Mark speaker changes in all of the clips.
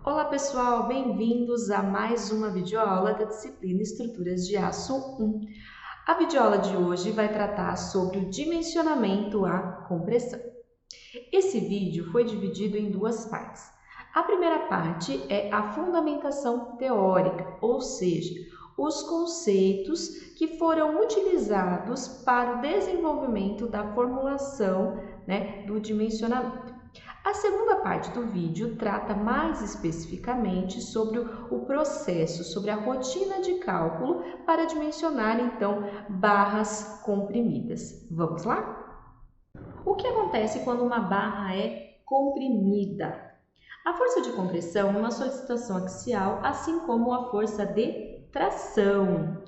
Speaker 1: Olá pessoal, bem-vindos a mais uma videoaula da disciplina Estruturas de Aço 1. A videoaula de hoje vai tratar sobre o dimensionamento à compressão. Esse vídeo foi dividido em duas partes. A primeira parte é a fundamentação teórica, ou seja, os conceitos que foram utilizados para o desenvolvimento da formulação, do dimensionamento. A segunda parte do vídeo trata mais especificamente sobre o processo, sobre a rotina de cálculo para dimensionar, então, barras comprimidas. Vamos lá? O que acontece quando uma barra é comprimida? A força de compressão é uma solicitação axial, assim como a força de tração.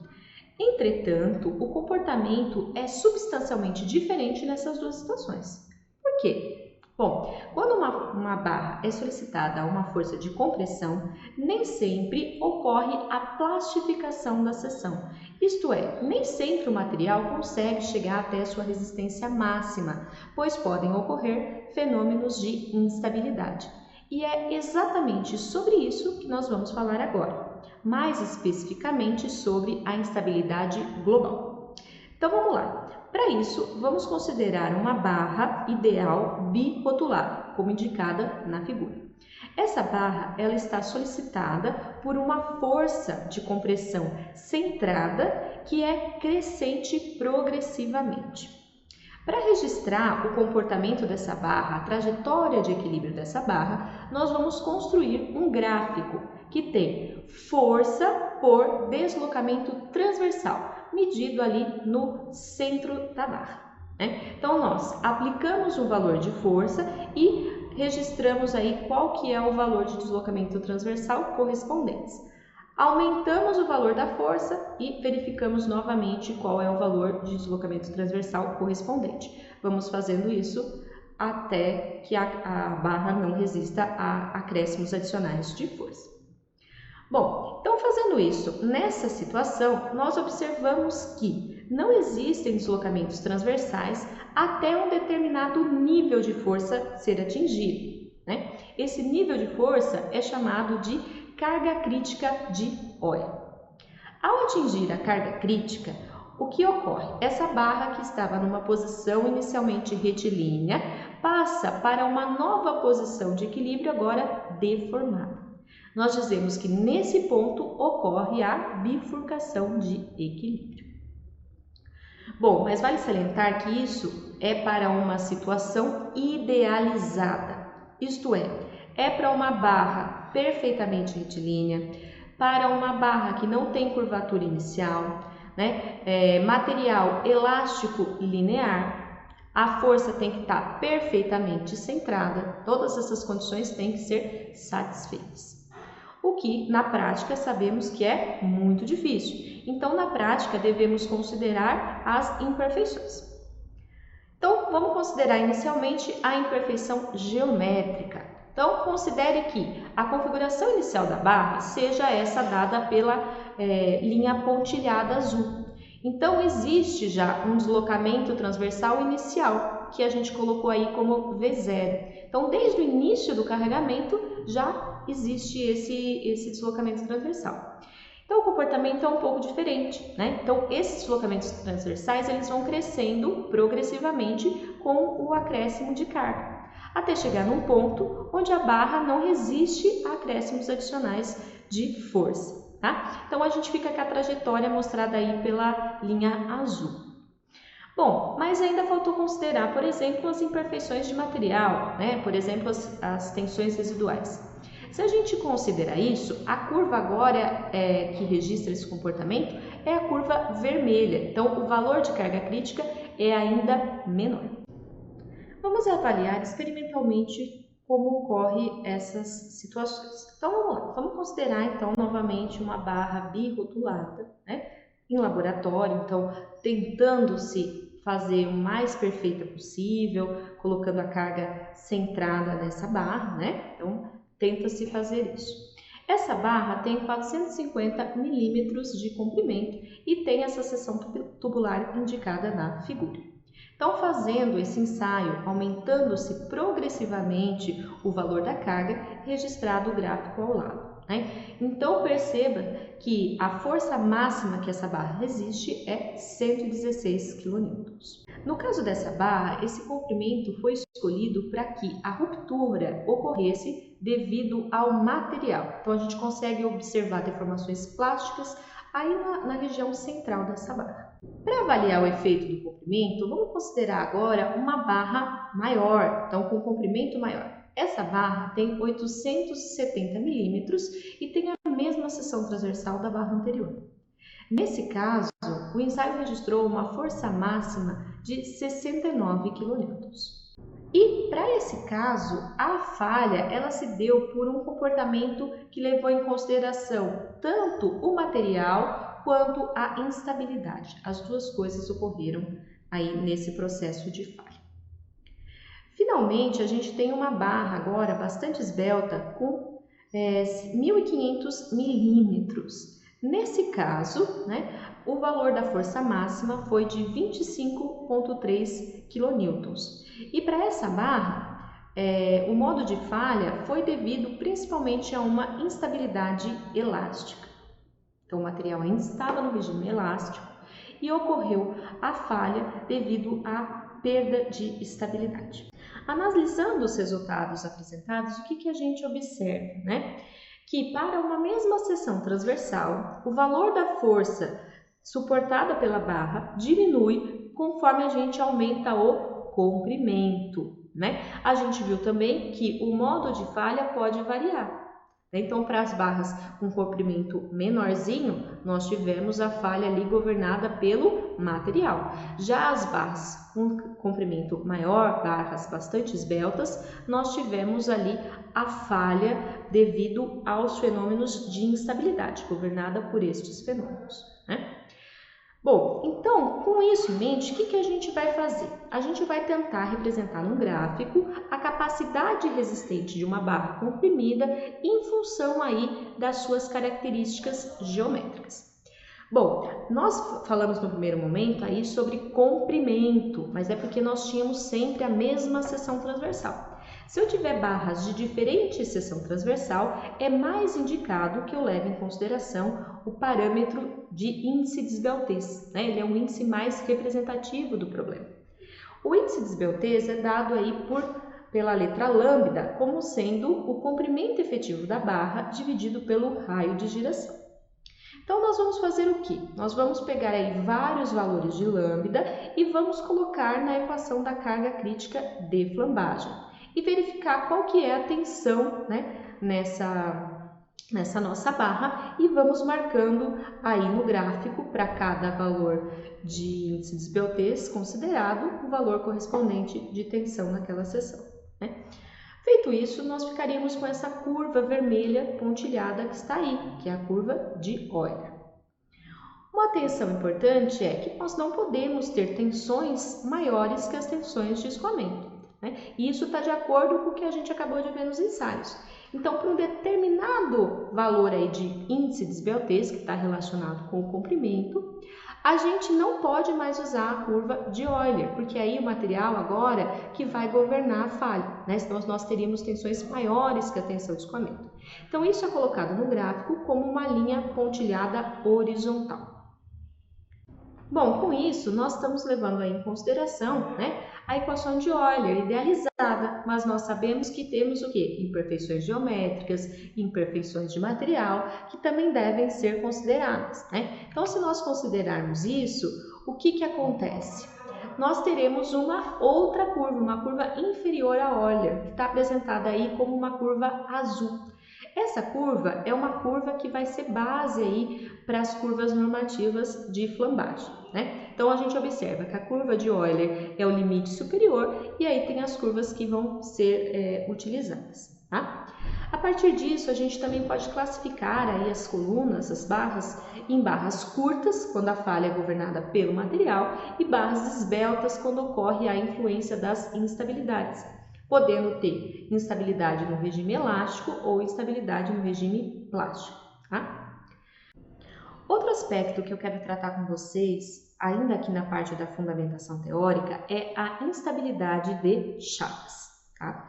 Speaker 1: Entretanto, o comportamento é substancialmente diferente nessas duas situações. Por quê? Bom, quando uma barra é solicitada a uma força de compressão, nem sempre ocorre a plastificação da seção. Isto é, nem sempre o material consegue chegar até sua resistência máxima, pois podem ocorrer fenômenos de instabilidade. E é exatamente sobre isso que nós vamos falar agora, mais especificamente sobre a instabilidade global. Então vamos lá. Para isso, vamos considerar uma barra ideal birrotulada, como indicada na figura. Essa barra ela está solicitada por uma força de compressão centrada que é crescente progressivamente. Para registrar o comportamento dessa barra, a trajetória de equilíbrio dessa barra, nós vamos construir um gráfico que tem força por deslocamento transversal, medido ali no centro da barra. Então, nós aplicamos um valor de força e registramos aí qual que é o valor de deslocamento transversal correspondente. Aumentamos o valor da força e verificamos novamente qual é o valor de deslocamento transversal correspondente. Vamos fazendo isso até que a barra não resista a acréscimos adicionais de força. Bom, então fazendo isso, nessa situação, nós observamos que não existem deslocamentos transversais até um determinado nível de força ser atingido. Esse nível de força é chamado de carga crítica de Euler. Ao atingir a carga crítica, o que ocorre? Essa barra que estava numa posição inicialmente retilínea passa para uma nova posição de equilíbrio agora deformada. Nós dizemos que nesse ponto ocorre a bifurcação de equilíbrio. Bom, mas vale salientar que isso é para uma situação idealizada, isto é para uma barra perfeitamente retilínea, para uma barra que não tem curvatura inicial, material elástico linear, a força tem que estar perfeitamente centrada, todas essas condições têm que ser satisfeitas. O que, na prática, sabemos que é muito difícil. Então, na prática, devemos considerar as imperfeições. Então, vamos considerar inicialmente a imperfeição geométrica. Então, considere que a configuração inicial da barra seja essa dada pela linha pontilhada azul. Então, existe já um deslocamento transversal inicial, que a gente colocou aí como V0. Então, desde o início do carregamento, já existe esse deslocamento transversal. Então, o comportamento é um pouco diferente, Então, esses deslocamentos transversais, eles vão crescendo progressivamente com o acréscimo de carga, até chegar num ponto onde a barra não resiste a acréscimos adicionais de força, Então, a gente fica com a trajetória mostrada aí pela linha azul. Bom, mas ainda faltou considerar, por exemplo, as imperfeições de material, Por exemplo, as tensões residuais. Se a gente considerar isso, a curva agora que registra esse comportamento é a curva vermelha. Então, o valor de carga crítica é ainda menor. Vamos avaliar experimentalmente como ocorre essas situações. Então, vamos lá. Vamos considerar, então, novamente uma barra birrotulada, em laboratório. Então, tentando-se fazer o mais perfeita possível, colocando a carga centrada nessa barra, Então, tenta-se fazer isso. Essa barra tem 450 milímetros de comprimento e tem essa seção tubular indicada na figura. Então, fazendo esse ensaio, aumentando-se progressivamente o valor da carga, registrado o gráfico ao lado, né? Então, perceba que a força máxima que essa barra resiste é 116 kN. No caso dessa barra, esse comprimento foi escolhido para que a ruptura ocorresse devido ao material. Então, a gente consegue observar deformações plásticas aí na região central dessa barra. Para avaliar o efeito do comprimento, vamos considerar agora uma barra maior, então com comprimento maior. Essa barra tem 870 milímetros e tem a mesma seção transversal da barra anterior. Nesse caso, o ensaio registrou uma força máxima de 69 kN. E para esse caso, a falha ela se deu por um comportamento que levou em consideração tanto o material quanto a instabilidade. As duas coisas ocorreram aí nesse processo de falha. Finalmente, a gente tem uma barra agora bastante esbelta com 1.500 milímetros. Nesse caso, né, o valor da força máxima foi de 25,3 kN. E para essa barra, o modo de falha foi devido principalmente a uma instabilidade elástica. Então, o material ainda estava no regime elástico e ocorreu a falha devido à perda de estabilidade. Analisando os resultados apresentados, o que a gente observa, né? Que para uma mesma seção transversal, o valor da força suportada pela barra diminui conforme a gente aumenta o comprimento, né? A gente viu também que o modo de falha pode variar. Então, para as barras com comprimento menorzinho, nós tivemos a falha ali governada pelo material. Já as barras com comprimento maior, barras bastante esbeltas, nós tivemos ali a falha devido aos fenômenos de instabilidade, governada por estes fenômenos, né? Bom, então, com isso em mente, o que a gente vai fazer? A gente vai tentar representar num gráfico a capacidade resistente de uma barra comprimida em função aí das suas características geométricas. Bom, nós falamos no primeiro momento aí sobre comprimento, mas é porque nós tínhamos sempre a mesma seção transversal. Se eu tiver barras de diferente seção transversal, é mais indicado que eu leve em consideração o parâmetro de índice de esbeltez, né? Ele é um índice mais representativo do problema. O índice de esbeltez é dado aí pela letra lambda como sendo o comprimento efetivo da barra dividido pelo raio de giração. Então, nós vamos fazer o quê? Nós vamos pegar aí vários valores de lambda e vamos colocar na equação da carga crítica de flambagem e verificar qual que é a tensão, né, nessa nossa barra e vamos marcando aí no gráfico para cada valor de índice de esbeltez considerado o valor correspondente de tensão naquela seção, né? Feito isso, nós ficaríamos com essa curva vermelha pontilhada que está aí, que é a curva de Euler. Uma atenção importante é que nós não podemos ter tensões maiores que as tensões de escoamento, né? E isso está de acordo com o que a gente acabou de ver nos ensaios. Então, para um determinado valor aí de índice de esbeltez, que está relacionado com o comprimento, a gente não pode mais usar a curva de Euler, porque aí o material agora que vai governar a falha, né? Senão nós teríamos tensões maiores que a tensão de escoamento. Então, isso é colocado no gráfico como uma linha pontilhada horizontal. Bom, com isso, nós estamos levando aí em consideração, né, a equação de Euler idealizada, mas nós sabemos que temos o quê? Imperfeições geométricas, imperfeições de material, que também devem ser consideradas, né? Então, se nós considerarmos isso, o que acontece? Nós teremos uma outra curva, uma curva inferior a Euler, que está apresentada aí como uma curva azul. Essa curva é uma curva que vai ser base aí para as curvas normativas de flambagem, né? Então, a gente observa que a curva de Euler é o limite superior e aí tem as curvas que vão ser utilizadas, tá? A partir disso, a gente também pode classificar aí as colunas, as barras, em barras curtas, quando a falha é governada pelo material, e barras esbeltas, quando ocorre a influência das instabilidades, podendo ter instabilidade no regime elástico ou instabilidade no regime plástico, tá? Outro aspecto que eu quero tratar com vocês ainda aqui na parte da fundamentação teórica, é a instabilidade de chapas, tá?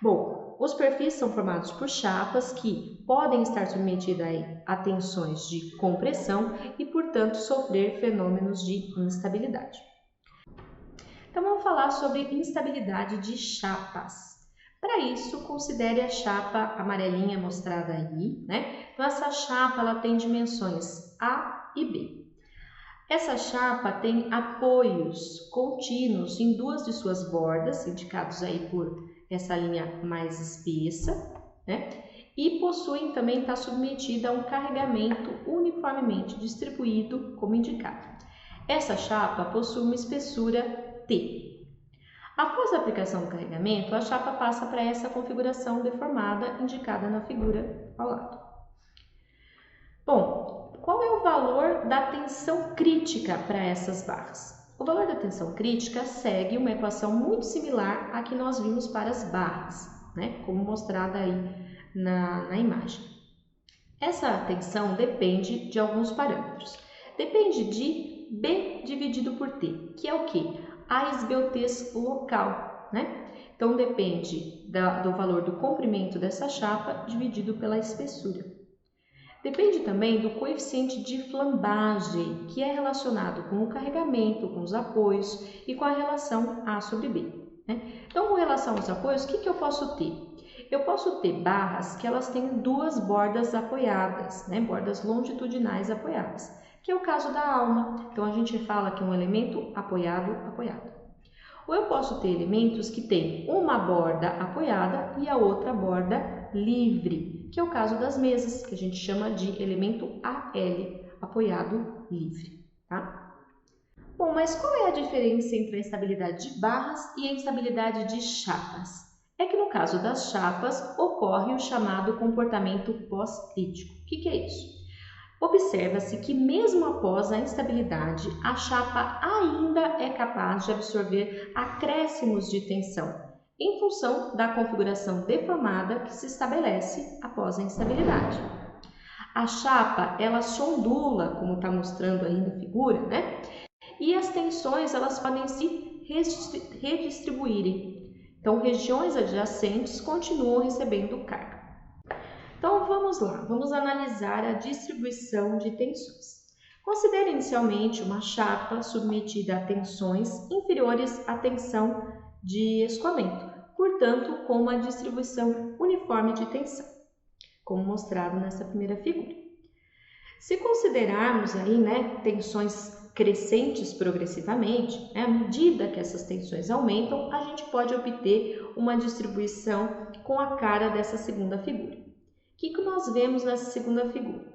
Speaker 1: Bom, os perfis são formados por chapas que podem estar submetidas a tensões de compressão e, portanto, sofrer fenômenos de instabilidade. Então, vamos falar sobre instabilidade de chapas. Para isso, considere a chapa amarelinha mostrada aí, né? Então, essa chapa ela tem dimensões A e B. Essa chapa tem apoios contínuos em duas de suas bordas, indicados aí por essa linha mais espessa, né? E possui também, está submetida a um carregamento uniformemente distribuído, como indicado. Essa chapa possui uma espessura T. Após a aplicação do carregamento, a chapa passa para essa configuração deformada indicada na figura ao lado. Bom, qual é o valor da tensão crítica para essas barras? O valor da tensão crítica segue uma equação muito similar à que nós vimos para as barras, né? Como mostrada aí na imagem. Essa tensão depende de alguns parâmetros. Depende de B dividido por T, que é o quê? A esbeltez local, né? Então, depende do valor do comprimento dessa chapa dividido pela espessura. Depende também do coeficiente de flambagem, que é relacionado com o carregamento, com os apoios e com a relação A sobre B, né? Então, com relação aos apoios, o que eu posso ter? Eu posso ter barras que elas têm duas bordas apoiadas, né? Bordas longitudinais apoiadas, que é o caso da alma. Então, a gente fala que é um elemento apoiado. Ou eu posso ter elementos que têm uma borda apoiada e a outra borda livre, que é o caso das mesas, que a gente chama de elemento AL, apoiado livre, tá? Bom, mas qual é a diferença entre a instabilidade de barras e a instabilidade de chapas? É que no caso das chapas ocorre o chamado comportamento pós-crítico. O que é isso? Observa-se que mesmo após a instabilidade, a chapa ainda é capaz de absorver acréscimos de tensão, em função da configuração deformada que se estabelece após a instabilidade. A chapa, ela se ondula, como está mostrando aí na figura, né? E as tensões, elas podem se redistribuírem. Então, regiões adjacentes continuam recebendo carga. Então, vamos lá, vamos analisar a distribuição de tensões. Considere inicialmente uma chapa submetida a tensões inferiores à tensão de escoamento, portanto, com uma distribuição uniforme de tensão, como mostrado nessa primeira figura. Se considerarmos aí, né, tensões crescentes progressivamente, né, à medida que essas tensões aumentam, a gente pode obter uma distribuição com a cara dessa segunda figura. O que nós vemos nessa segunda figura?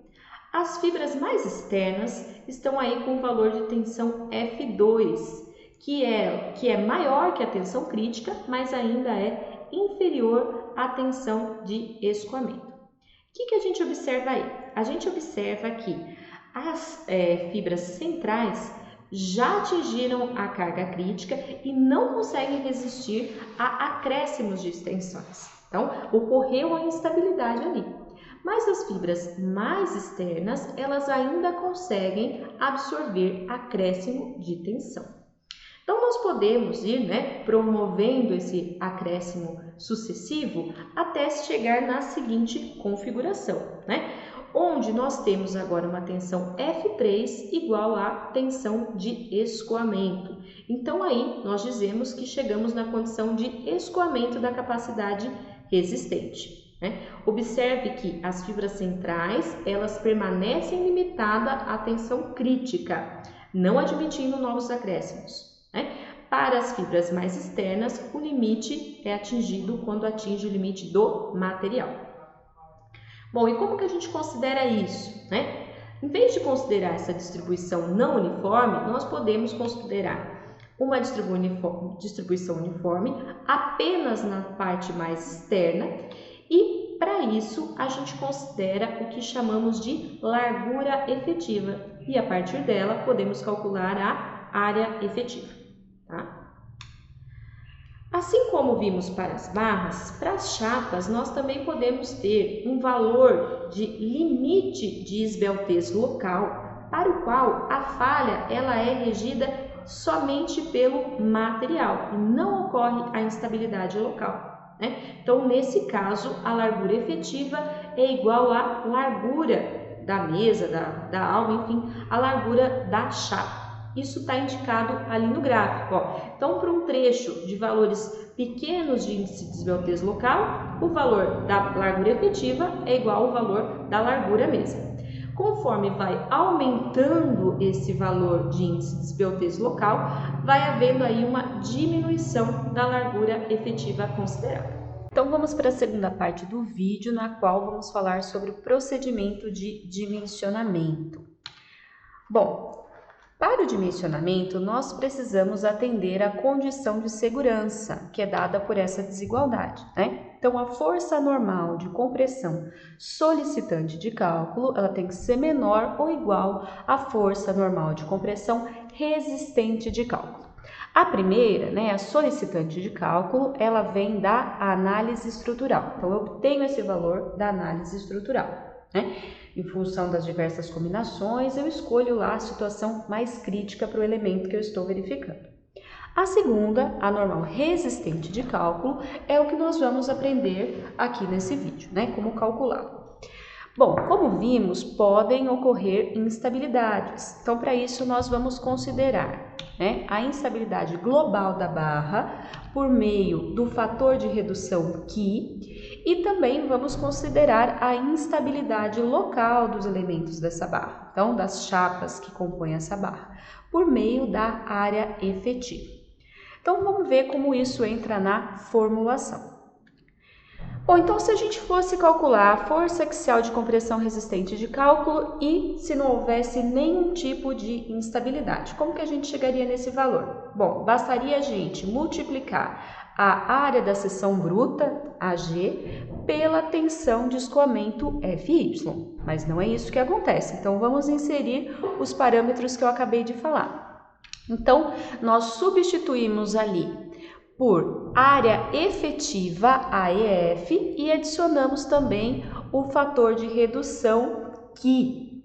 Speaker 1: As fibras mais externas estão aí com o valor de tensão F2, que é maior que a tensão crítica, mas ainda é inferior à tensão de escoamento. O que a gente observa aí? A gente observa que as fibras centrais já atingiram a carga crítica e não conseguem resistir a acréscimos de tensões. Então, ocorreu a instabilidade ali. Mas as fibras mais externas, elas ainda conseguem absorver acréscimo de tensão. Então, nós podemos ir, né, promovendo esse acréscimo sucessivo até chegar na seguinte configuração, né? Onde nós temos agora uma tensão F3 igual à tensão de escoamento. Então, aí nós dizemos que chegamos na condição de escoamento da capacidade resistente, né? Observe que as fibras centrais, elas permanecem limitadas à tensão crítica, não admitindo novos acréscimos, né? Para as fibras mais externas, o limite é atingido quando atinge o limite do material. Bom, e como que a gente considera isso, né? Em vez de considerar essa distribuição não uniforme, nós podemos considerar uma distribuição uniforme apenas na parte mais externa e, para isso, a gente considera o que chamamos de largura efetiva e, a partir dela, podemos calcular a área efetiva, tá? Assim como vimos para as barras, para as chapas nós também podemos ter um valor de limite de esbeltez local para o qual a falha ela é regida somente pelo material e não ocorre a instabilidade local, né? Então, nesse caso, a largura efetiva é igual à largura da mesa, da alma, enfim, a largura da chapa. Isso está indicado ali no gráfico, ó. Então, para um trecho de valores pequenos de índice de esbeltez local, o valor da largura efetiva é igual ao valor da largura mesma. Conforme vai aumentando esse valor de índice de esbeltez local, vai havendo aí uma diminuição da largura efetiva considerada. Então, vamos para a segunda parte do vídeo, na qual vamos falar sobre o procedimento de dimensionamento. Bom, para o dimensionamento, nós precisamos atender à condição de segurança que é dada por essa desigualdade, né? Então, a força normal de compressão solicitante de cálculo, ela tem que ser menor ou igual à força normal de compressão resistente de cálculo. A primeira, né, a solicitante de cálculo, ela vem da análise estrutural. Então, eu obtenho esse valor da análise estrutural, né? Em função das diversas combinações, eu escolho lá a situação mais crítica para o elemento que eu estou verificando. A segunda, a normal resistente de cálculo, é o que nós vamos aprender aqui nesse vídeo, né? Como calculá-lo. Bom, como vimos, podem ocorrer instabilidades. Então, para isso, nós vamos considerar, né, a instabilidade global da barra por meio do fator de redução Ki e também vamos considerar a instabilidade local dos elementos dessa barra, então das chapas que compõem essa barra, por meio da área efetiva. Então, vamos ver como isso entra na formulação. Bom, então se a gente fosse calcular a força axial de compressão resistente de cálculo e se não houvesse nenhum tipo de instabilidade, como que a gente chegaria nesse valor? Bom, bastaria a gente multiplicar a área da seção bruta, AG, pela tensão de escoamento FY, mas não é isso que acontece. Então, vamos inserir os parâmetros que eu acabei de falar. Então, nós substituímos ali por área efetiva, AEF, e adicionamos também o fator de redução Ki.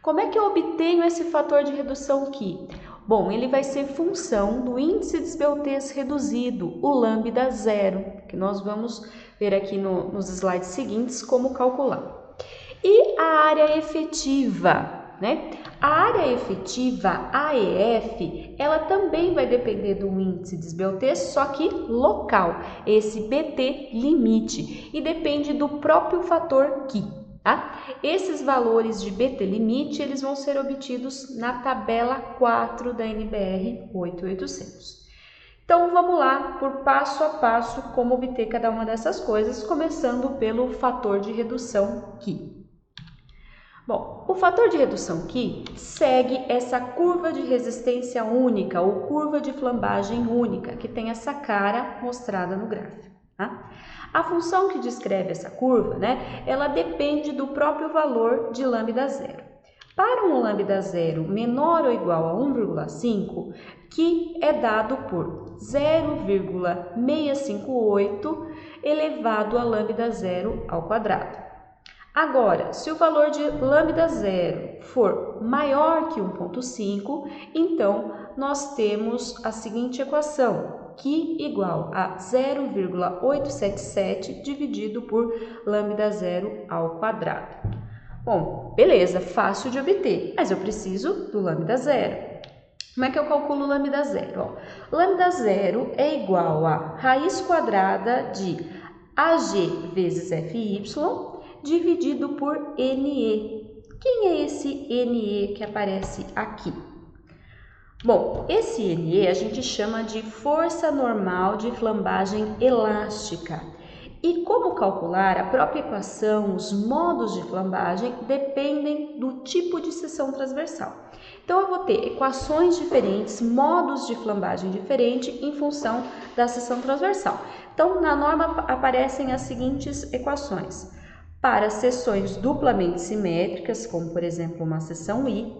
Speaker 1: Como é que eu obtenho esse fator de redução Ki? Bom, ele vai ser função do índice de esbeltez reduzido, o lambda zero, que nós vamos ver aqui nos slides seguintes como calcular. E a área efetiva, né? A área efetiva, AEF, ela também vai depender do índice de esbeltez, só que local, esse BT limite, e depende do próprio fator Ki, tá? Esses valores de BT limite, eles vão ser obtidos na tabela 4 da NBR 8800. Então, vamos lá por passo a passo como obter cada uma dessas coisas, começando pelo fator de redução Ki. Bom, o fator de redução Ki segue essa curva de resistência única ou curva de flambagem única, que tem essa cara mostrada no gráfico, tá? A função que descreve essa curva, né, ela depende do próprio valor de lambda zero. Para um lambda zero menor ou igual a 1,5, Ki é dado por 0,658 elevado a lambda zero ao quadrado. Agora, se o valor de lambda zero for maior que 1,5, então nós temos a seguinte equação, Ki igual a 0,877 dividido por lambda zero ao quadrado. Bom, beleza, fácil de obter, mas eu preciso do lambda zero. Como é que eu calculo lambda zero? Ó, lambda zero é igual a raiz quadrada de AG vezes FY dividido por NE. Quem é esse NE que aparece aqui? Bom, esse NE a gente chama de força normal de flambagem elástica. E como calcular a própria equação, os modos de flambagem dependem do tipo de seção transversal. Então, eu vou ter equações diferentes, modos de flambagem diferentes em função da seção transversal. Então, na norma aparecem as seguintes equações. Para seções duplamente simétricas, como por exemplo uma seção I,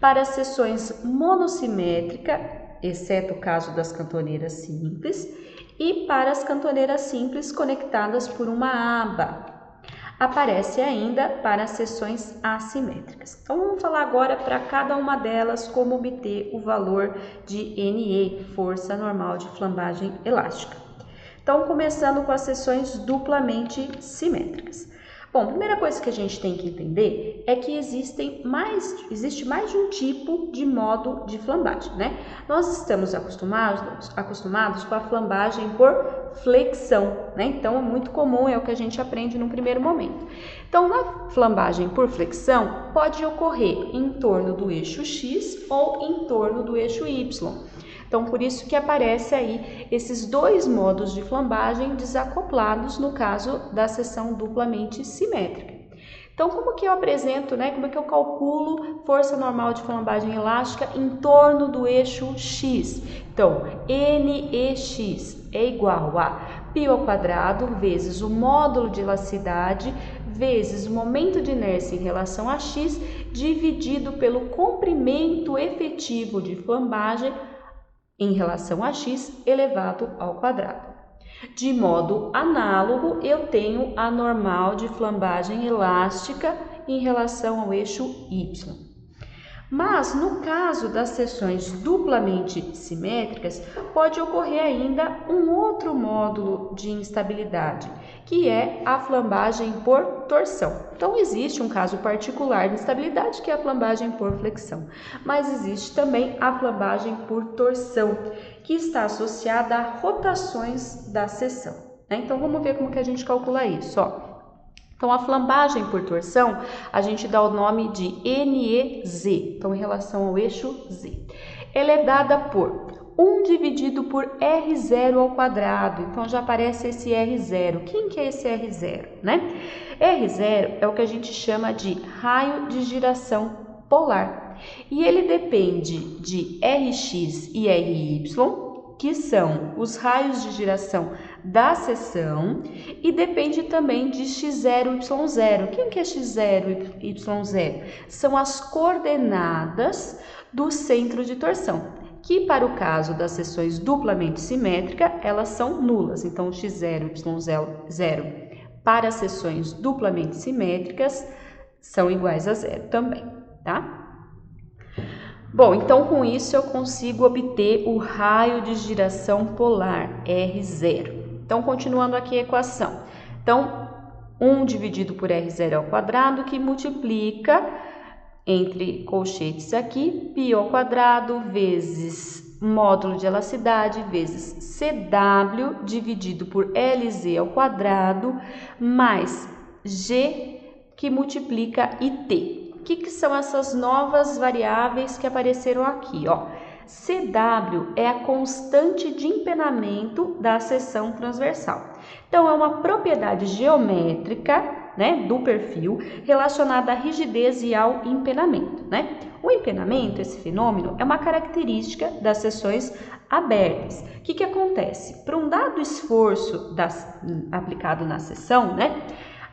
Speaker 1: para seções monossimétricas, exceto o caso das cantoneiras simples, e para as cantoneiras simples conectadas por uma aba. aparece ainda para as seções assimétricas. Então, vamos falar agora para cada uma delas como obter o valor de NE, força normal de flambagem elástica. Então, começando com as seções duplamente simétricas. Bom, a primeira coisa que a gente tem que entender é que existe mais de um tipo de modo de flambagem, né? Nós estamos acostumados com a flambagem por flexão, né? Então, é muito comum, é o que a gente aprende no primeiro momento. Então, na flambagem por flexão, pode ocorrer em torno do eixo X ou em torno do eixo Y. Então, por isso que aparece aí esses dois modos de flambagem desacoplados no caso da seção duplamente simétrica. Então, como que eu apresento, né? Como é que eu calculo força normal de flambagem elástica em torno do eixo X? Então, NEX é igual a π ao quadrado vezes o módulo de elasticidade vezes o momento de inércia em relação a x dividido pelo comprimento efetivo de flambagem em relação a x elevado ao quadrado. De modo análogo, eu tenho a normal de flambagem elástica em relação ao eixo y. Mas, no caso das seções duplamente simétricas, pode ocorrer ainda um outro módulo de instabilidade, que é a flambagem por torção. Então, existe um caso particular de instabilidade, que é a flambagem por flexão, mas existe também a flambagem por torção, que está associada a rotações da seção, né? Então, vamos ver como que a gente calcula isso, ó. Então, a flambagem por torção, a gente dá o nome de NEZ, então em relação ao eixo Z. Ela é dada por 1 dividido por R0 ao quadrado, então já aparece esse R0. Quem que é esse R0, né? R0 é o que a gente chama de raio de giração polar, e ele depende de Rx e Ry, que são os raios de giração da seção, e depende também de x0, y0. Quem que é x0 e y0? São as coordenadas do centro de torção, que para o caso das seções duplamente simétricas, elas são nulas. Então, x0 e y0 para as seções duplamente simétricas são iguais a zero também, tá? Bom, então com isso eu consigo obter o raio de giração polar, R0. Então, continuando aqui a equação. Então, 1 dividido por R0 ao quadrado, que multiplica, entre colchetes aqui, π ao quadrado vezes módulo de elasticidade vezes CW dividido por LZ ao quadrado mais G, que multiplica IT. O que são essas novas variáveis que apareceram aqui, ó? CW é a constante de empenamento da seção transversal. Então, é uma propriedade geométrica, né, do perfil relacionada à rigidez e ao empenamento, né? O empenamento, esse fenômeno, é uma característica das seções abertas. O que acontece? Para um dado esforço aplicado na seção, né?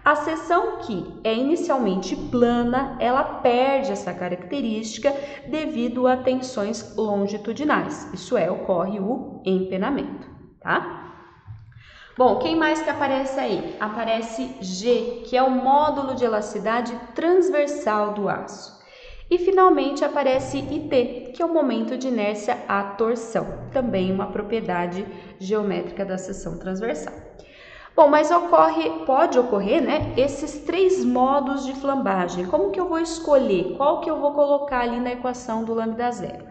Speaker 1: A seção que é inicialmente plana, ela perde essa característica devido a tensões longitudinais. Isso é, ocorre o empenamento, tá? Bom, quem mais que aparece aí? Aparece G, que é o módulo de elasticidade transversal do aço. E finalmente aparece IT, que é o momento de inércia à torção, também uma propriedade geométrica da seção transversal. Bom, mas pode ocorrer, né, esses três modos de flambagem. Como que eu vou escolher? Qual que eu vou colocar ali na equação do lambda zero?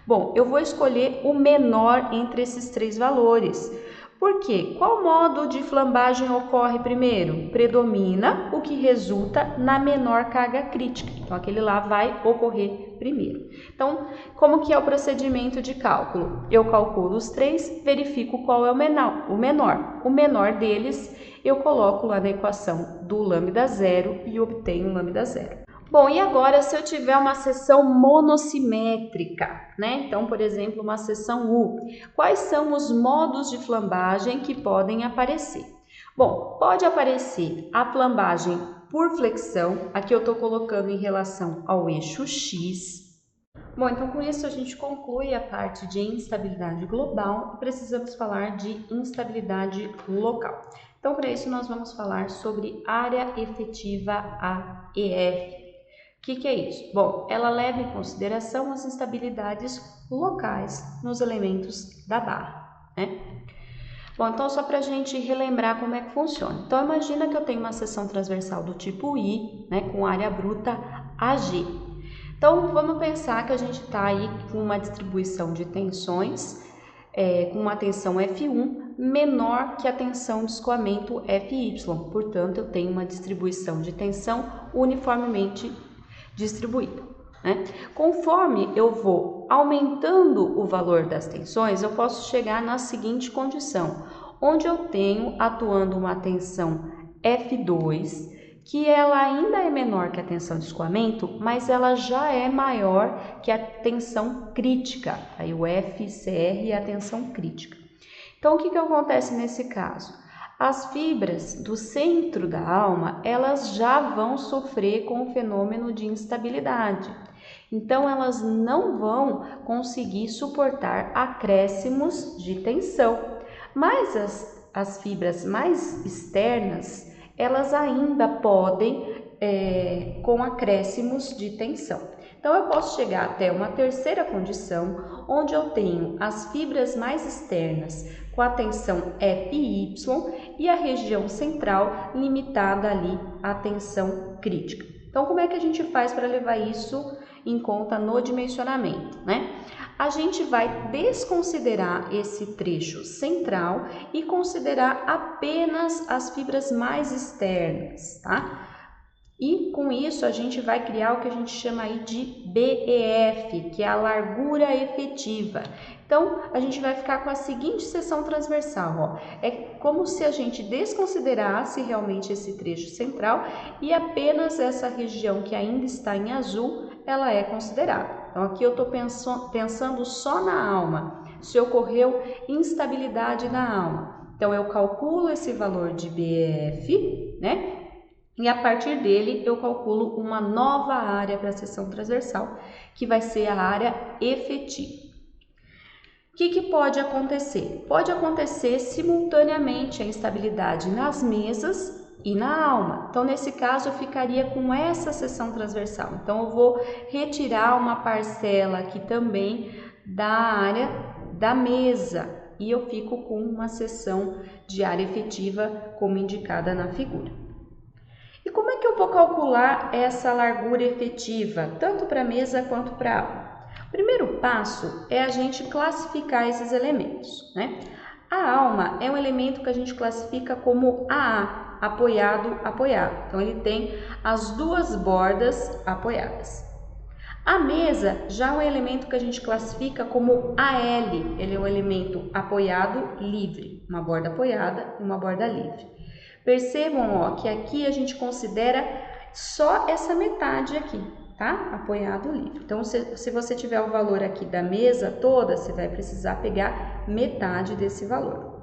Speaker 1: Bom, eu vou escolher o menor entre esses três valores. Por quê? Qual modo de flambagem ocorre primeiro? Predomina o que resulta na menor carga crítica. Então, aquele lá vai ocorrer primeiro. Então, como que é o procedimento de cálculo? Eu calculo os três, verifico qual é o menor. O menor deles eu coloco lá na equação do lambda zero e obtenho lambda zero. Bom, e agora se eu tiver uma seção monossimétrica, né? Então, por exemplo, uma seção U, quais são os modos de flambagem que podem aparecer? Bom, pode aparecer a flambagem por flexão, aqui eu estou colocando em relação ao eixo X. Bom, então com isso a gente conclui a parte de instabilidade global e precisamos falar de instabilidade local. Então, para isso, nós vamos falar sobre área efetiva AEF. O que é isso? Bom, ela leva em consideração as instabilidades locais nos elementos da barra, né? Bom, então só para a gente relembrar como é que funciona. Então, imagina que eu tenho uma seção transversal do tipo I, né, com área bruta AG. Então, vamos pensar que a gente está aí com uma distribuição de tensões, com uma tensão F1 menor que a tensão de escoamento FY. Portanto, eu tenho uma distribuição de tensão uniformemente distribuída, né? Conforme eu vou aumentando o valor das tensões, eu posso chegar na seguinte condição, onde eu tenho atuando uma tensão F2, que ela ainda é menor que a tensão de escoamento, mas ela já é maior que a tensão crítica, aí o FCR é a tensão crítica. Então, o que acontece nesse caso? As fibras do centro da alma, elas já vão sofrer com o fenômeno de instabilidade. Então, elas não vão conseguir suportar acréscimos de tensão. Mas as fibras mais externas, elas ainda podem com acréscimos de tensão. Então, eu posso chegar até uma terceira condição, onde eu tenho as fibras mais externas com a tensão FY e a região central limitada ali à tensão crítica. Então, como é que a gente faz para levar isso em conta no dimensionamento, né? A gente vai desconsiderar esse trecho central e considerar apenas as fibras mais externas, tá? E com isso a gente vai criar o que a gente chama aí de BEF, que é a largura efetiva. Então, a gente vai ficar com a seguinte seção transversal, ó. É como se a gente desconsiderasse realmente esse trecho central e apenas essa região que ainda está em azul, ela é considerada. Então, aqui eu estou pensando só na alma, se ocorreu instabilidade na alma. Então, eu calculo esse valor de BEF, né? E a partir dele eu calculo uma nova área para a seção transversal, que vai ser a área efetiva. O que pode acontecer? Pode acontecer simultaneamente a instabilidade nas mesas e na alma. Então, nesse caso, eu ficaria com essa seção transversal. Então, eu vou retirar uma parcela aqui também da área da mesa e eu fico com uma seção de área efetiva como indicada na figura. E como é que eu vou calcular essa largura efetiva, tanto para a mesa quanto para a alma? O primeiro passo é a gente classificar esses elementos, né? A alma é um elemento que a gente classifica como AA, apoiado, apoiado. Então, ele tem as duas bordas apoiadas. A mesa já é um elemento que a gente classifica como AL, ele é um elemento apoiado livre, uma borda apoiada e uma borda livre. Percebam, ó, que aqui a gente considera só essa metade aqui, tá? Apoiado livre. Então, se você tiver o valor aqui da mesa toda, você vai precisar pegar metade desse valor.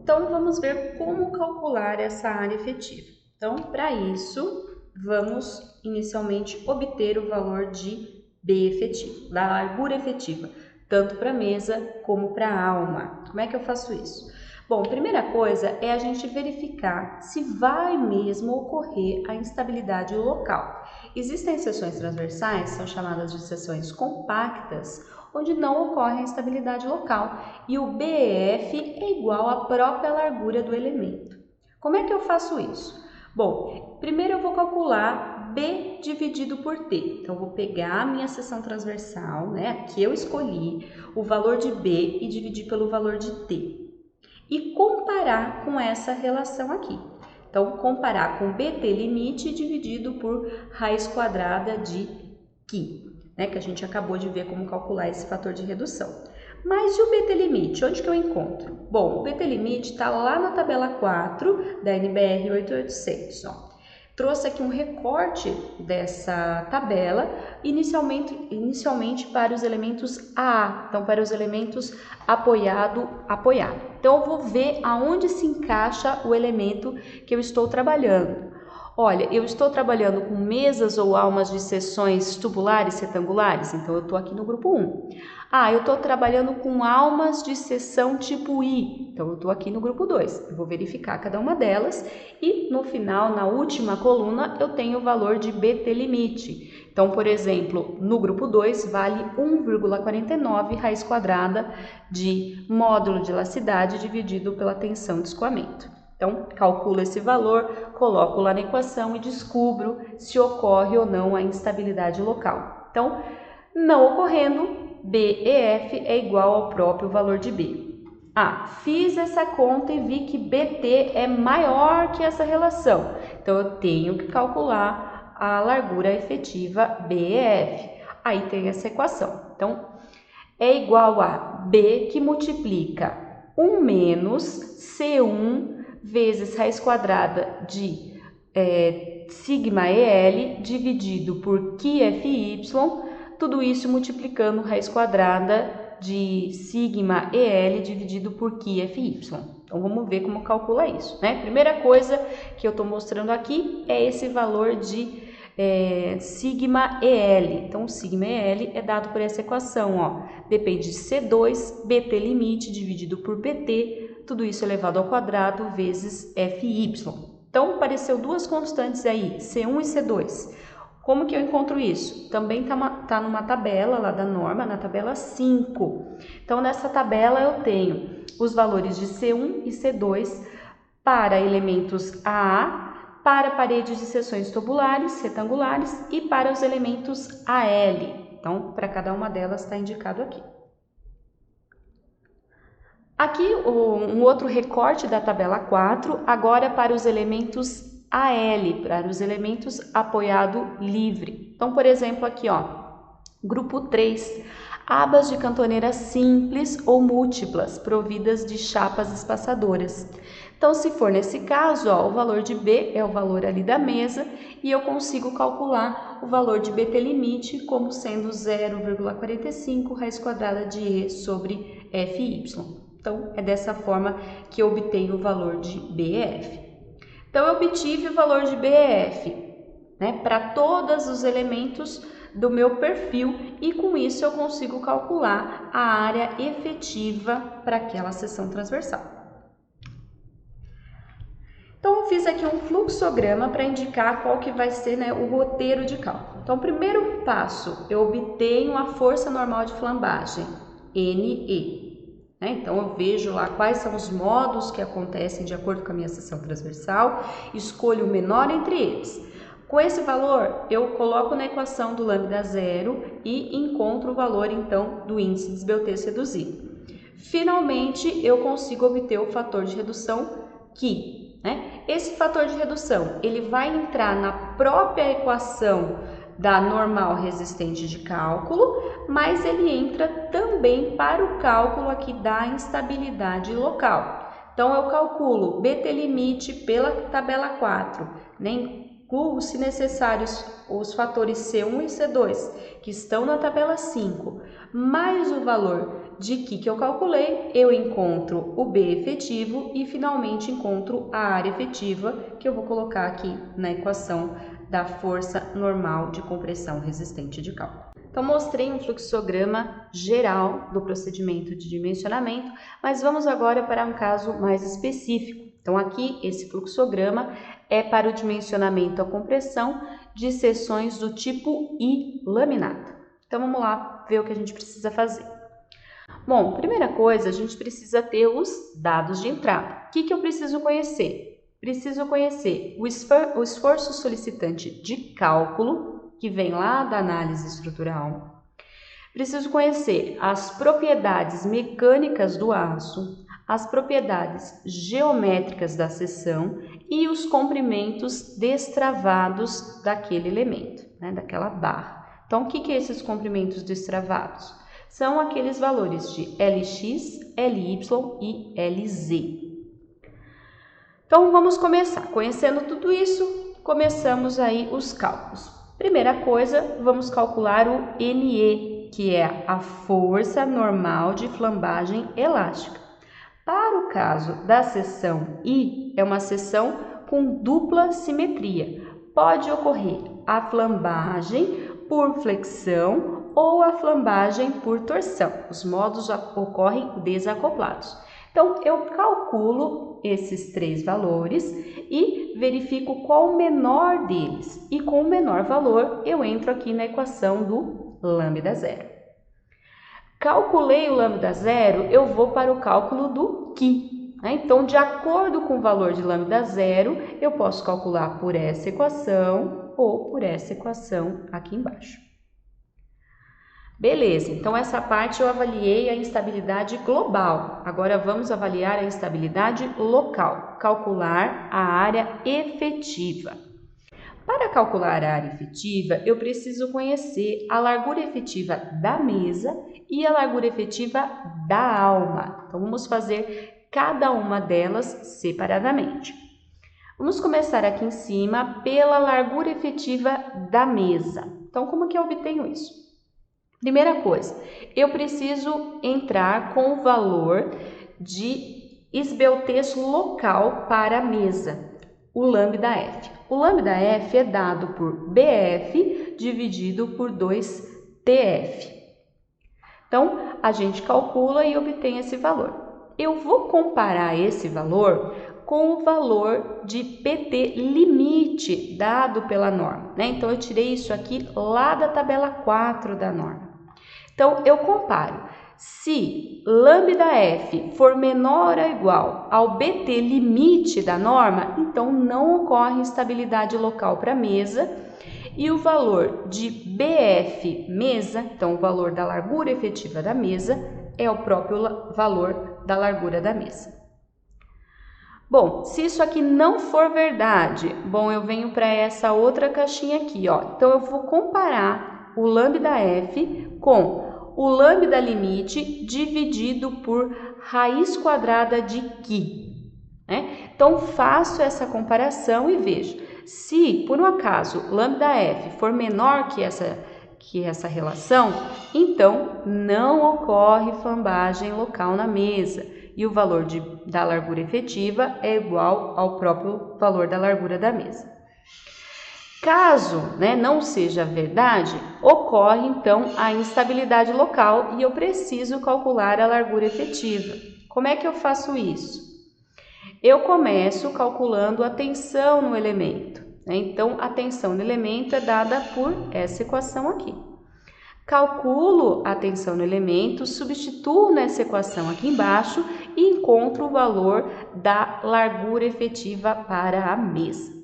Speaker 1: Então, vamos ver como calcular essa área efetiva. Então, para isso, vamos inicialmente obter o valor de B efetivo, da largura efetiva, tanto para a mesa como para a alma. Como é que eu faço isso? Bom, primeira coisa é a gente verificar se vai mesmo ocorrer a instabilidade local. Existem seções transversais, são chamadas de seções compactas, onde não ocorre a instabilidade local e o BEF é igual à própria largura do elemento. Como é que eu faço isso? Bom, primeiro eu vou calcular B dividido por T. Então, eu vou pegar a minha seção transversal, né, que eu escolhi, o valor de B e dividir pelo valor de T. E comparar com essa relação aqui. Então, comparar com BT limite dividido por raiz quadrada de Qi, né, que a gente acabou de ver como calcular esse fator de redução. Mas e o BT limite? Onde que eu encontro? Bom, o BT limite está lá na tabela 4 da NBR 8800, ó. Trouxe aqui um recorte dessa tabela, inicialmente para os elementos AA, então para os elementos apoiado, apoiado. Então, eu vou ver aonde se encaixa o elemento que eu estou trabalhando. Olha, eu estou trabalhando com mesas ou almas de seções tubulares retangulares, então eu estou aqui no grupo 1. Ah, eu estou trabalhando com almas de seção tipo I, então eu estou aqui no grupo 2. Eu vou verificar cada uma delas e no final, na última coluna, eu tenho o valor de BT limite. Então, por exemplo, no grupo 2 vale 1,49 raiz quadrada de módulo de elasticidade dividido pela tensão de escoamento. Então, calculo esse valor, coloco lá na equação e descubro se ocorre ou não a instabilidade local. Então, não ocorrendo, BEF é igual ao próprio valor de B. Ah, fiz essa conta e vi que BT é maior que essa relação. Então, eu tenho que calcular a largura efetiva BEF. Aí tem essa equação. Então, é igual a B que multiplica 1 menos C1 vezes raiz quadrada de sigma EL dividido por QFY, tudo isso multiplicando raiz quadrada de sigma EL dividido por QFY. Então, vamos ver como calcula isso, né? Primeira coisa que eu estou mostrando aqui é esse valor de sigma EL. Então, o sigma EL é dado por essa equação, ó. Depende de C2, BT limite dividido por BT, tudo isso elevado ao quadrado vezes FY. Então, apareceu duas constantes aí, C1 e C2. Como que eu encontro isso? Também tá numa tabela lá da norma, na tabela 5. Então, nessa tabela eu tenho os valores de C1 e C2 para elementos AA, para paredes de seções tubulares, retangulares e para os elementos AL. Então, para cada uma delas está indicado aqui. Aqui, um outro recorte da tabela 4, agora para os elementos AL, para os elementos apoiado livre. Então, por exemplo, aqui, ó, grupo 3, abas de cantoneira simples ou múltiplas, providas de chapas espaçadoras. Então, se for nesse caso, ó, o valor de B é o valor ali da mesa e eu consigo calcular o valor de BT limite como sendo 0,45 raiz quadrada de E sobre FY. Então, é dessa forma que eu obtenho o valor de BEF. Então, eu obtive o valor de BEF, né, para todos os elementos do meu perfil e com isso eu consigo calcular a área efetiva para aquela seção transversal. Então, eu fiz aqui um fluxograma para indicar qual que vai ser, né, o roteiro de cálculo. Então, primeiro passo, eu obtenho a força normal de flambagem, NE. Então, eu vejo lá quais são os modos que acontecem de acordo com a minha seção transversal, escolho o menor entre eles. Com esse valor, eu coloco na equação do lambda zero e encontro o valor, então, do índice de desbeltez reduzido. Finalmente, eu consigo obter o fator de redução Q. Esse fator de redução, ele vai entrar na própria equação da normal resistente de cálculo, mas ele entra também para o cálculo aqui da instabilidade local. Então, eu calculo BT limite pela tabela 4, incluo, se necessários, os fatores C1 e C2, que estão na tabela 5, mais o valor de Q que eu calculei, eu encontro o B efetivo e, finalmente, encontro a área efetiva, que eu vou colocar aqui na equação da força normal de compressão resistente de cálculo. Então, mostrei um fluxograma geral do procedimento de dimensionamento, mas vamos agora para um caso mais específico. Então, aqui, esse fluxograma é para o dimensionamento à compressão de seções do tipo I laminado. Então, vamos lá ver o que a gente precisa fazer. Bom, primeira coisa, a gente precisa ter os dados de entrada. O que eu preciso conhecer? Preciso conhecer o esforço solicitante de cálculo, que vem lá da análise estrutural. Preciso conhecer as propriedades mecânicas do aço, as propriedades geométricas da seção e os comprimentos destravados daquele elemento, daquela barra. Então, o que é esses comprimentos destravados? São aqueles valores de Lx, Ly e Lz. Então, vamos começar. Conhecendo tudo isso, começamos aí os cálculos. Primeira coisa, vamos calcular o NE, que é a força normal de flambagem elástica. Para o caso da seção I, é uma seção com dupla simetria. pode ocorrer a flambagem por flexão ou a flambagem por torção. Os modos ocorrem desacoplados. Então, eu calculo esses 3 valores e verifico qual o menor deles. E com o menor valor, eu entro aqui na equação do lambda zero. Calculei o lambda zero, eu vou para o cálculo do QI. Então, de acordo com o valor de lambda zero, eu posso calcular por essa equação ou por essa equação aqui embaixo. Beleza, então essa parte eu avaliei a instabilidade global. Agora vamos avaliar a instabilidade local, calcular a área efetiva. Para calcular a área efetiva, eu preciso conhecer a largura efetiva da mesa e a largura efetiva da alma. Então vamos fazer cada uma delas separadamente. Vamos começar aqui em cima pela largura efetiva da mesa. Então como que eu obtenho isso? Primeira coisa, eu preciso entrar com o valor de esbeltez local para a mesa, o lambda F. O lambda F é dado por BF dividido por 2TF. Então, a gente calcula e obtém esse valor. Eu vou comparar esse valor com o valor de PT limite dado pela norma, né? Então, eu tirei isso aqui lá da tabela 4 da norma. Então, eu comparo. Se lambda F for menor ou igual ao BT limite da norma, então não ocorre instabilidade local para a mesa. E o valor de BF mesa, então o valor da largura efetiva da mesa, é o próprio valor da largura da mesa. Bom, se isso aqui não for verdade, bom, eu venho para essa outra caixinha aqui, ó. Então, eu vou comparar o lambda F com o lambda limite dividido por raiz quadrada de QI, né? Então, faço essa comparação e vejo. Se, por um acaso, lambda F for menor que essa relação, então não ocorre flambagem local na mesa e o valor da largura efetiva é igual ao próprio valor da largura da mesa. Caso, não seja verdade, ocorre então a instabilidade local e eu preciso calcular a largura efetiva. Como é que eu faço isso? Eu começo calculando a tensão no elemento. Então, a tensão no elemento é dada por essa equação aqui. Calculo a tensão no elemento, substituo nessa equação aqui embaixo e encontro o valor da largura efetiva para a mesa.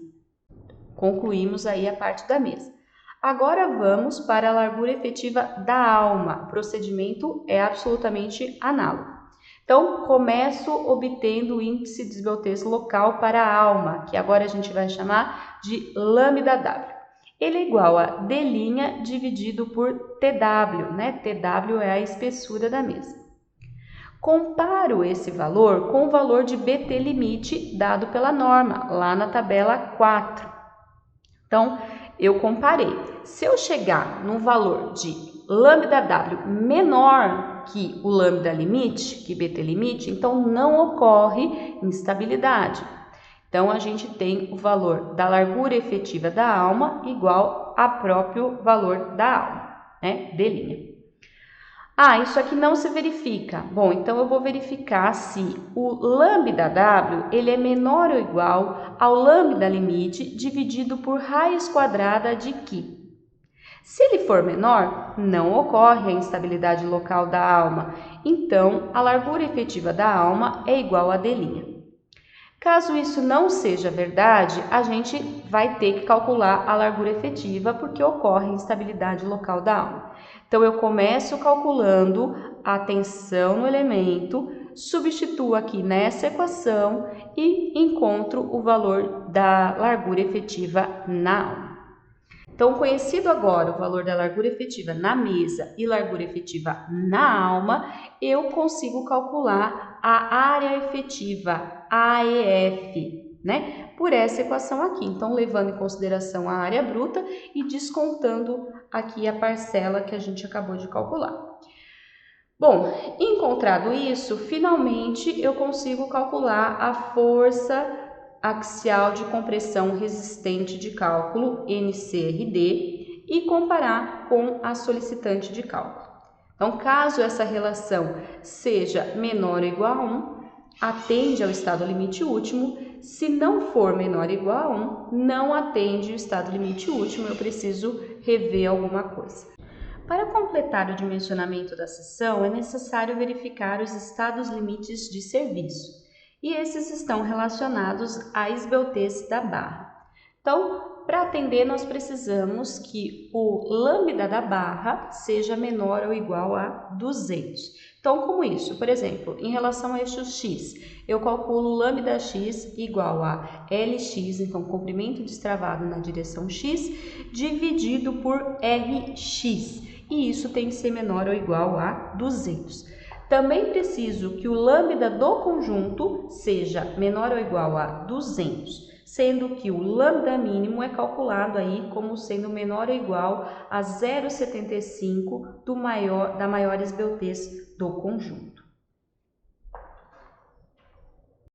Speaker 1: Concluímos aí a parte da mesa. Agora vamos para a largura efetiva da alma. O procedimento é absolutamente análogo. Então, começo obtendo o índice de esbeltez local para a alma, que agora a gente vai chamar de lambda W. Ele é igual a D' dividido por TW, né? TW é a espessura da mesa. Comparo esse valor com o valor de BT limite dado pela norma, lá na tabela 4. Então, eu comparei. Se eu chegar num valor de lambda W menor que o lambda limite, que BT limite, então não ocorre instabilidade. Então, a gente tem o valor da largura efetiva da alma igual a próprio valor da alma, né? D'. Isso aqui não se verifica. Bom, então eu vou verificar se o lambda W ele é menor ou igual ao lambda limite dividido por raiz quadrada de QI. Se ele for menor, não ocorre a instabilidade local da alma, então a largura efetiva da alma é igual a D'. Caso isso não seja verdade, a gente vai ter que calcular a largura efetiva porque ocorre instabilidade local da alma. Então, eu começo calculando a tensão no elemento, substituo aqui nessa equação e encontro o valor da largura efetiva na alma. Então, conhecido agora o valor da largura efetiva na mesa e largura efetiva na alma, eu consigo calcular a área efetiva, AEF, né? Por essa equação aqui. Então, levando em consideração a área bruta e descontando aqui a parcela que a gente acabou de calcular. Bom, encontrado isso, finalmente eu consigo calcular a força axial de compressão resistente de cálculo, NCRD, e comparar com a solicitante de cálculo. Então, caso essa relação seja menor ou igual a 1, atende ao estado limite último. Se não for menor ou igual a 1, não atende o estado limite último, eu preciso rever alguma coisa. Para completar o dimensionamento da seção, é necessário verificar os estados limites de serviço, e esses estão relacionados à esbeltez da barra. Então, para atender, nós precisamos que o lambda da barra seja menor ou igual a 200. Então, como isso? Por exemplo, em relação ao eixo x, eu calculo lambda x igual a Lx, então comprimento destravado na direção x, dividido por Rx, e isso tem que ser menor ou igual a 200. Também preciso que o lambda do conjunto seja menor ou igual a 200, sendo que o lambda mínimo é calculado aí como sendo menor ou igual a 0,75 da maior esbeltez do conjunto.